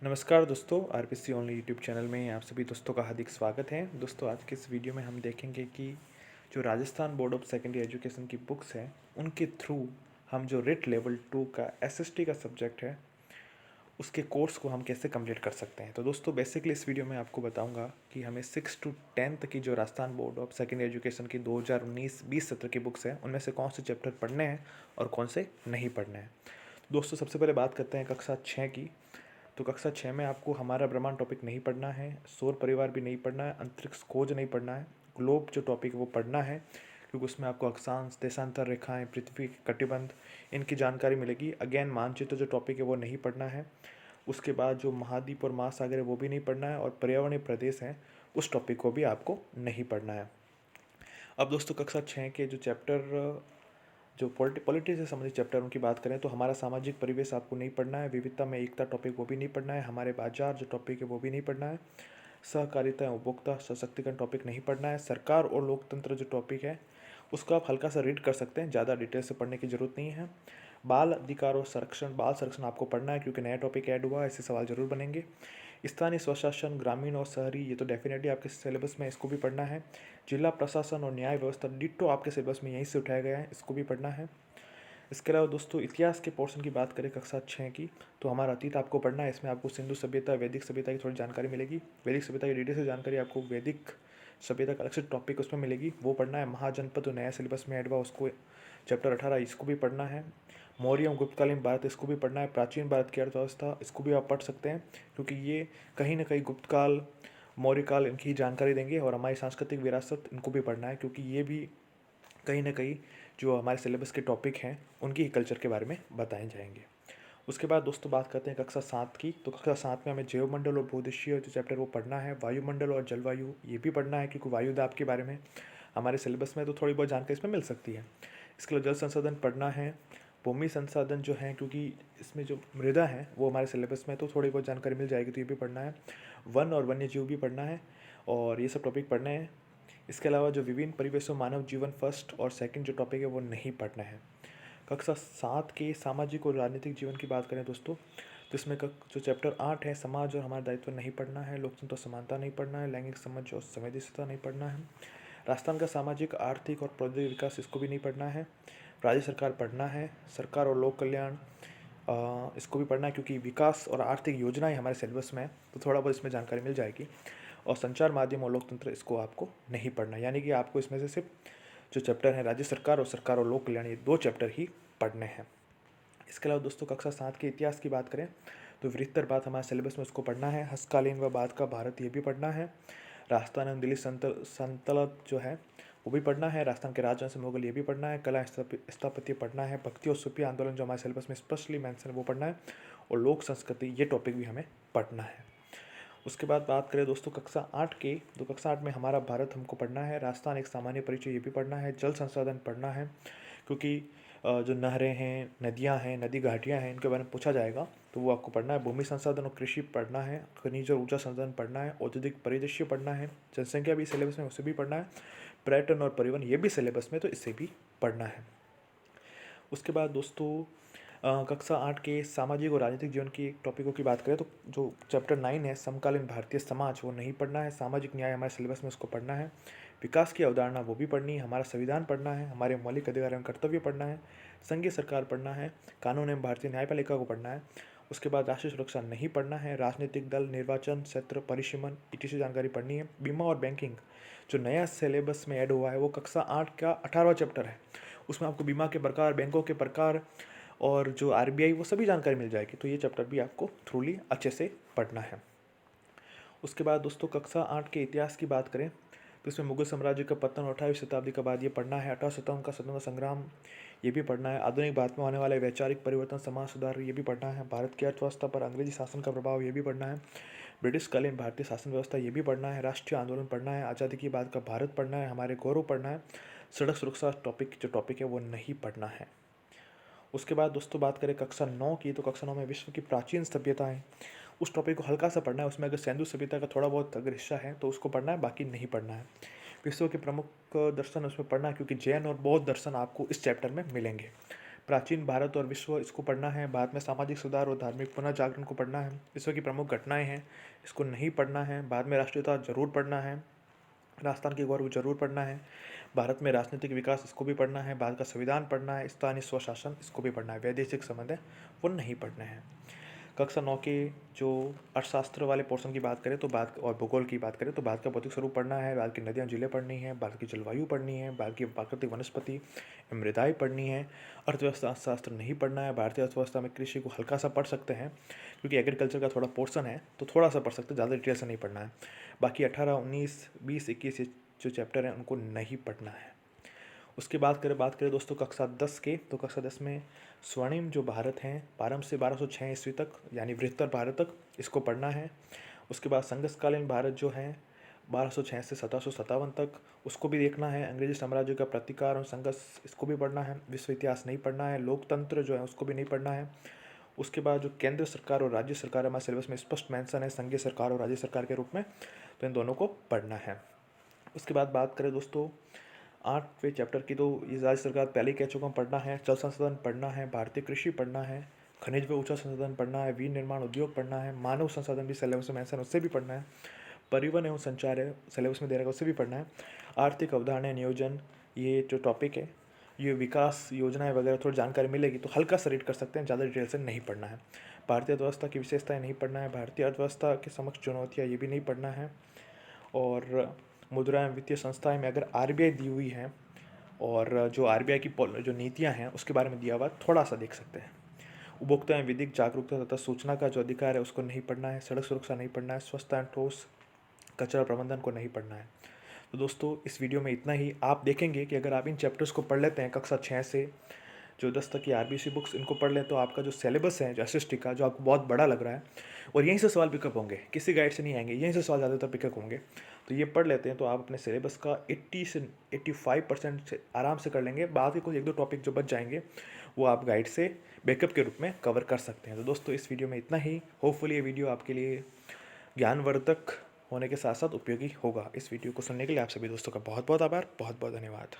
नमस्कार दोस्तों, RPC only YouTube channel में आप सभी दोस्तों का हार्दिक स्वागत है। दोस्तों, आज के इस वीडियो में हम देखेंगे कि जो Rajasthan board of secondary education की बुक्स हैं उनके थ्रू हम जो रेट लेवल 2 का एसएसटी का सब्जेक्ट है उसके कोर्स को हम कैसे कंप्लीट कर सकते हैं। तो दोस्तों, बेसिकली इस वीडियो में आपको बताऊंगा कि हमें 6 to 10 की जो Rajasthan board of secondary education की 2019-20 सत्र की बुक्स हैं उनमें से कौन से चैप्टर पढ़ने हैं और कौन से नहीं पढ़ने हैं। दोस्तों, सबसे पहले बात करते हैं कक्षा 6 की। तो कक्षा 6 में आपको हमारा ब्रह्मांड टॉपिक नहीं पढ़ना है, सौर परिवार भी नहीं पढ़ना है, अंतरिक्ष खोज नहीं पढ़ना है, ग्लोब जो टॉपिक है वो पढ़ना है, क्योंकि उसमें आपको अक्षांश, देशांतर रेखाएं, पृथ्वी के कटिबंध, इनकी जानकारी मिलेगी। अगेन, मानचित्र जो टॉपिक है वो नहीं पढ़ना है। उसके बाद जो महाद्वीप और महासागर है वो भी नहीं पढ़ना है, और पर्यावरणीय प्रदेश हैं उस टॉपिक को भी आपको नहीं पढ़ना है। अब दोस्तों, कक्षा 6 के जो चैप्टर जो पॉलिटी से संबंधित चैप्टर उनकी बात करें तो हमारा सामाजिक परिवेश आपको नहीं पढ़ना है, विविधता में एकता टॉपिक वो भी नहीं पढ़ना है, हमारे बाजार जो टॉपिक है वो भी नहीं पढ़ना है, सहकारिता उपभोक्ता सशक्तिकरण टॉपिक नहीं पढ़ना है, सरकार और लोकतंत्र जो टॉपिक है उसको आप हल्का सा रीड कर सकते हैं, ज़्यादा डिटेल से पढ़ने की ज़रूरत नहीं है। बाल अधिकार और संरक्षण, बाल संरक्षण आपको पढ़ना है क्योंकि नया टॉपिक ऐड हुआ है, ऐसे सवाल जरूर बनेंगे। स्थानीय स्वशासन, ग्रामीण और शहरी, ये तो डेफिनेटली आपके सिलेबस में, इसको भी पढ़ना है। जिला प्रशासन और न्याय व्यवस्था डिट्टो आपके सिलेबस में यहीं से उठाया गया है, इसको भी पढ़ना है। इसके अलावा दोस्तों, इतिहास के पोर्शन की बात करें कक्षा 6 की, तो हमारा अतीत आपको पढ़ना है। इसमें आपको सिंधु सभ्यता, वैदिक सभ्यता की थोड़ी जानकारी मिलेगी। वैदिक सभ्यता की डिटेल से जानकारी आपको वैदिक सभ्यता का अलग से टॉपिक उसमें मिलेगी, वो पढ़ना है। महाजनपद जो नया सिलेबस में ऐड हुआ उसको, चैप्टर 18, इसको भी पढ़ना है। मौर्य एवं गुप्तकालीन भारत, इसको भी पढ़ना है। प्राचीन भारत की अर्थव्यवस्था, इसको भी आप पढ़ सकते हैं क्योंकि ये कहीं ना कहीं गुप्तकाल, मौर्यकाल, इनकी जानकारी देंगे। और हमारी सांस्कृतिक विरासत, इनको भी पढ़ना है क्योंकि ये भी कहीं ना कहीं जो हमारे सिलेबस के टॉपिक हैं उनकी ही कल्चर के बारे में बताए जाएंगे। उसके बाद दोस्तों बात करते हैं कक्षा 7 की। तो कक्षा 7 में हमें जैवमंडल और भूदृश्य जो चैप्टर वो पढ़ना है। वायुमंडल और जलवायु ये भी पढ़ना है क्योंकि वायुदाब के बारे में हमारे सिलेबस में तो थोड़ी बहुत जानकारी इसमें मिल सकती है। इसके अलावा जल संसाधन पढ़ना है। भूमि संसाधन जो है, क्योंकि इसमें जो मृदा है वो हमारे सिलेबस में तो थोड़ी बहुत जानकारी मिल जाएगी, तो ये भी पढ़ना है। वन और वन्य जीव भी पढ़ना है, और ये सब टॉपिक पढ़ने हैं। इसके अलावा जो विभिन्न परिवेशों मानव जीवन फर्स्ट और सेकंड जो टॉपिक है वो नहीं पढ़ना है। कक्षा 7 के सामाजिक और राजनीतिक जीवन की बात करें दोस्तों, तो इसमें जो चैप्टर 8 है, समाज और हमारा दायित्व नहीं पढ़ना है। लोकतंत्र और समानता नहीं पढ़ना है। लैंगिक समझ और संवेदनशीलता नहीं पढ़ना है। राजस्थान का सामाजिक, आर्थिक और प्रौद्योगिक विकास, इसको भी नहीं पढ़ना है। राज्य सरकार पढ़ना है। सरकार और लोक कल्याण, इसको भी पढ़ना है क्योंकि विकास और आर्थिक योजनाएं हमारे सिलेबस में है, तो थोड़ा बहुत इसमें जानकारी मिल जाएगी। और संचार माध्यम और लोकतंत्र, इसको आपको नहीं पढ़ना, यानी कि आपको इसमें से सिर्फ जो चैप्टर है राज्य सरकार और लोक कल्याण, ये 2 चैप्टर ही पढ़ने हैं। इसके अलावा दोस्तों, कक्षा 7 के इतिहास की बात करें तो वृत्तर बात हमारे सिलेबस में उसको पढ़ना है। हस्तकालीन व बाद का भारत, ये भी पढ़ना है। राजस्थान एवं दिल्ली संतलत जो है वो भी पढ़ना है। राजस्थान के राजवंश मुगल, ये भी पढ़ना है। कला स्थापत्य पढ़ना है। भक्ति और सूफी आंदोलन जो हमारे सिलेबस में स्पष्टली मेंशन है वो पढ़ना है। और लोक संस्कृति, ये टॉपिक भी हमें पढ़ना है। उसके बाद बात करें दोस्तों कक्षा 8 की, तो कक्षा 8 में हमारा भारत हमको पढ़ना है। राजस्थान एक सामान्य परिचय, ये भी पढ़ना है। जल संसाधन पढ़ना है क्योंकि जो नहरें हैं, नदियां हैं, नदी घाटियां हैं, इनके बारे में पूछा जाएगा, तो वो आपको पढ़ना है। भूमि संसाधन और कृषि पढ़ना है। खनिज और ऊर्जा संसाधन पढ़ना है। औद्योगिक परिदृश्य पढ़ना है। जनसंख्या भी सिलेबस में, उसे भी पढ़ना है। पर्यटन और परिवहन, ये भी सिलेबस में, तो इसे भी पढ़ना है। उसके बाद दोस्तों, कक्षा 8 के सामाजिक और राजनीतिक जीवन की टॉपिकों की बात करें तो जो चैप्टर 9 है, समकालीन भारतीय समाज, वो नहीं पढ़ना है। सामाजिक न्याय हमारे सिलेबस में, उसको पढ़ना है। विकास की अवधारणा, वो भी पढ़नी है। हमारा संविधान पढ़ना है। हमारे मौलिक अधिकार एवं कर्तव्य पढ़ना है। संघीय सरकार पढ़ना है। कानून एवं भारतीय न्यायपालिका को पढ़ना है। उसके बाद राष्ट्रीय सुरक्षा नहीं पढ़ना है। राजनीतिक दल, निर्वाचन क्षेत्र, परिसीमन, ईटीसी जानकारी पढ़नी है। बीमा और बैंकिंग जो नया सिलेबस में ऐड हुआ है वो कक्षा 8 का 18वां चैप्टर है, उसमें आपको बीमा के प्रकार, बैंकों के प्रकार और जो आरबीआई, वो सभी जानकारी मिल जाएगी, तो ये चैप्टर भी आपको थ्रूली अच्छे से पढ़ना है। उसके बाद दोस्तों, कक्षा 8 के इतिहास की बात करें तो इसमें मुगल साम्राज्य का पतन 28वीं शताब्दी के बाद ये पढ़ना है। 18 शतकों का स्वतंत्रता संग्राम, ये भी पढ़ना है। आधुनिक भारत में होने वाले वैचारिक परिवर्तन, समाज सुधार, ये भी पढ़ना है। भारत की अर्थव्यवस्था पर अंग्रेजी शासन का प्रभाव, ये भी पढ़ना है। ब्रिटिश कालीन भारतीय शासन व्यवस्था, ये भी पढ़ना है। राष्ट्रीय आंदोलन पढ़ना है। आज़ादी के बाद का भारत पढ़ना है। हमारे गौरव पढ़ना है। सड़क सुरक्षा टॉपिक है वो नहीं पढ़ना है। उसके बाद दोस्तों बात करें कक्षा 9 की, तो कक्षा 9 में विश्व की प्राचीन सभ्यताएं, उस टॉपिक को हल्का सा पढ़ना है। उसमें अगर सिंधु सभ्यता का थोड़ा बहुत अगर हिस्सा है तो उसको पढ़ना है, बाकी नहीं पढ़ना है। विश्व के प्रमुख दर्शन उसमें पढ़ना है क्योंकि जैन और बौद्ध दर्शन आपको इस चैप्टर में मिलेंगे। प्राचीन भारत और विश्व इसको पढ़ना है। बाद में सामाजिक सुधार और धार्मिक पुनर्जागरण को पढ़ना है। विश्व की प्रमुख घटनाएं हैं, इसको नहीं पढ़ना है। बाद में राष्ट्रीयता जरूर पढ़ना है। राजस्थान के गौरव जरूर पढ़ना है। भारत में राजनीतिक विकास, इसको भी पढ़ना है। भारत का संविधान पढ़ना है। स्थानीय स्वशासन, इसको भी पढ़ना है। वैदेशिक संबंध है वो नहीं पढ़ने हैं। कक्षा 9 के जो अर्थशास्त्र वाले पोर्शन की बात करें तो भारत और भूगोल की बात करें तो भारत का भौतिक स्वरूप पढ़ना है। भारत की नदियाँ झीलें पढ़नी है। भारत की जलवायु पढ़नी है। भारत की प्राकृतिक वनस्पति मृदाएँ पढ़नी है। अर्थव्यवस्था शास्त्र नहीं पढ़ना है। भारतीय अर्थव्यवस्था में कृषि को हल्का सा पढ़ सकते हैं क्योंकि एग्रीकल्चर का थोड़ा पोर्शन है तो थोड़ा सा पढ़ सकते हैं, ज़्यादा डिटेल से नहीं पढ़ना है। बाकी 18, 19, 20, 21 जो चैप्टर हैं उनको नहीं पढ़ना है। उसके बात करें दोस्तों कक्षा 10 के, तो कक्षा 10 में स्वर्णिम जो भारत हैं प्रारंभ से 1206 ईस्वी तक यानी बृहत्तर भारत तक, इसको पढ़ना है। उसके बाद संघर्षकालीन भारत जो है 1206 से 1757 तक, उसको भी देखना है। अंग्रेजी साम्राज्य का प्रतिकार और संघर्ष, इसको भी पढ़ना है। विश्व इतिहास नहीं पढ़ना है। लोकतंत्र जो है उसको भी नहीं पढ़ना है। उसके बाद जो केंद्र सरकार और राज्य सरकार हमारे सिलेबस में स्पष्ट मेंशन है संघीय सरकार और राज्य सरकार के रूप में, तो इन दोनों को पढ़ना है। उसके बाद बात करें दोस्तों 8वें चैप्टर की, तो ये राज्य सरकार पहले ही कह चुका हूँ पढ़ना है। जल संसाधन पढ़ना है। भारतीय कृषि पढ़ना है। खनिज व ऊर्जा संसाधन पढ़ना है। वीर निर्माण उद्योग पढ़ना है। मानव संसाधन भी सिलेबस में मेंशन, उससे भी पढ़ना है। परिवहन एवं संचार है सिलेबस में दे रखा, उससे भी पढ़ना है। आर्थिक अवधारणा नियोजन, ये जो टॉपिक है, ये विकास योजनाएं वगैरह थोड़ी जानकारी मिलेगी तो हल्का सा रीड कर सकते हैं, ज़्यादा डिटेल से नहीं पढ़ना है। भारतीय अर्थव्यवस्था की विशेषताएं नहीं पढ़ना है। भारतीय अर्थव्यवस्था के समक्ष चुनौतियाँ, ये भी नहीं पढ़ना है। और मुद्रा एवं वित्तीय संस्थाएं में अगर आरबीआई दी हुई है और जो आरबीआई की जो नीतियां हैं उसके बारे में दिया हुआ थोड़ा सा देख सकते हैं। उपभोक्ता एवं विधिक जागरूकता तथा सूचना का जो अधिकार है उसको नहीं पढ़ना है। सड़क सुरक्षा नहीं पढ़ना है। स्वच्छता एवं ठोस कचरा प्रबंधन को नहीं पढ़ना है। तो दोस्तों इस वीडियो में इतना ही। आप देखेंगे कि अगर आप इन चैप्टर्स को पढ़ लेते हैं कक्षा 6 से जो 10 तक की आरबीसी बुक्स, इनको पढ़ लें तो आपका जो सिलेबस है जो एसएसटी का, जो आपको बहुत बड़ा लग रहा है, और यहीं से सवाल पिकअप होंगे, किसी गाइड से नहीं आएंगे, यहीं से सवाल ज़्यादातर पिकअप होंगे। तो ये पढ़ लेते हैं तो आप अपने सिलेबस का 80 से 85% से आराम से कर लेंगे। बाकी कुछ 1-2 टॉपिक जो बच जाएंगे वो आप गाइड से बैकअप के रूप में कवर कर सकते हैं। तो दोस्तों इस वीडियो में इतना ही। होपफुली ये वीडियो आपके लिए ज्ञानवर्धक होने के साथ साथ उपयोगी होगा। इस वीडियो को सुनने के लिए आप सभी दोस्तों का बहुत बहुत आभार, बहुत बहुत धन्यवाद।